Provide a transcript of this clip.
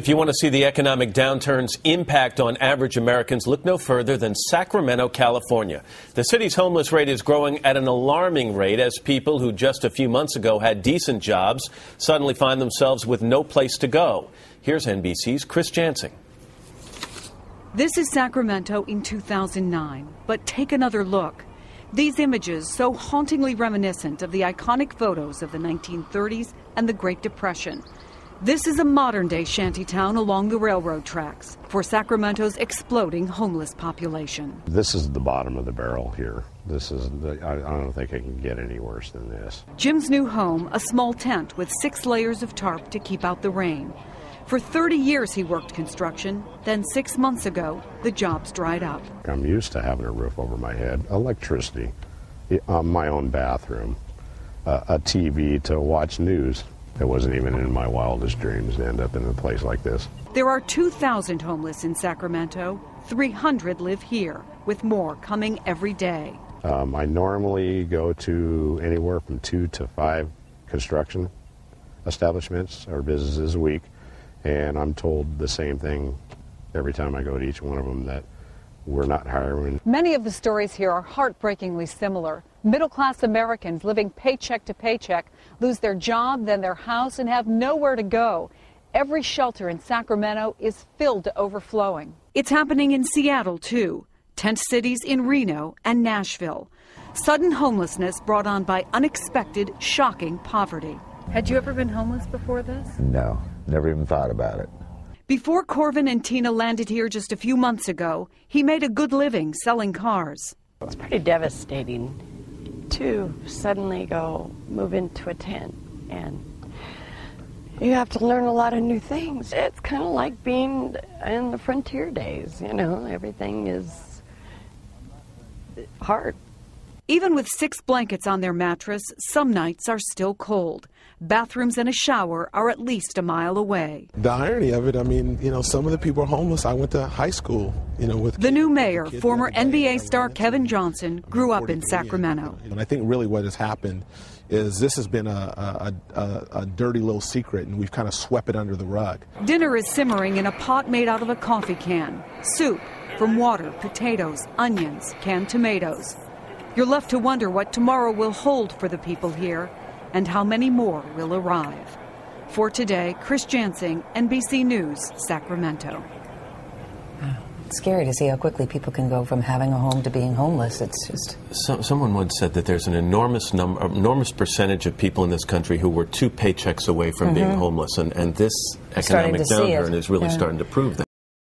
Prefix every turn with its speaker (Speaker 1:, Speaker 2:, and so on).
Speaker 1: If you want to see the economic downturn's impact on average Americans, look no further than Sacramento, California. The city's homeless rate is growing at an alarming rate as people who just a few months ago had decent jobs suddenly find themselves with no place to go. Here's NBC's Chris Jansing.
Speaker 2: This is Sacramento in 2009, but take another look. These images, so hauntingly reminiscent of the iconic photos of the 1930s and the Great Depression. This is a modern-day shanty town along the railroad tracks for Sacramento's exploding homeless population.
Speaker 3: This is the bottom of the barrel here. I don't think it can get any worse than this.
Speaker 2: Jim's new home, a small tent with 6 layers of tarp to keep out the rain. For 30 years he worked construction, then 6 months ago, the jobs dried up.
Speaker 3: I'm used to having a roof over my head, electricity, my own bathroom, a TV to watch news. It wasn't even in my wildest dreams to end up in a place like this.
Speaker 2: There are 2,000 homeless in Sacramento. 300 live here, with more coming every day.
Speaker 3: I normally go to anywhere from 2 to 5 construction establishments or businesses a week, and I'm told the same thing every time I go to each one of them, that we're not hiring.
Speaker 2: Many of the stories here are heartbreakingly similar. Middle-class Americans living paycheck to paycheck lose their job, then their house, and have nowhere to go. Every shelter in Sacramento is filled to overflowing. It's happening in Seattle, too. Tent cities in Reno and Nashville. Sudden homelessness brought on by unexpected, shocking poverty. Had you ever been homeless before this?
Speaker 4: No, never even thought about it.
Speaker 2: Before Corvin and Tina landed here just a few months ago, he made a good living selling cars.
Speaker 5: It's pretty devastating to suddenly move into a tent, and you have to learn a lot of new things. It's kind of like being in the frontier days, you know, everything is hard.
Speaker 2: Even with 6 blankets on their mattress, some nights are still cold. Bathrooms and a shower are at least a mile away.
Speaker 6: The irony of it, I mean, you know, some of the people are homeless. I went to high school, you know, with
Speaker 2: the new mayor, former NBA star Kevin Johnson, grew up in Sacramento.
Speaker 6: And I think really what has happened is this has been a dirty little secret, and we've kind of swept it under the rug.
Speaker 2: Dinner is simmering in a pot made out of a coffee can. Soup from water, potatoes, onions, canned tomatoes. You're left to wonder what tomorrow will hold for the people here and how many more will arrive. For today, Chris Jansing, NBC News, Sacramento.
Speaker 7: It's scary to see how quickly people can go from having a home to being homeless. It's just...
Speaker 1: Someone once said that there's an enormous percentage of people in this country who were 2 paychecks away from being homeless, and this economic downturn is really starting to prove that.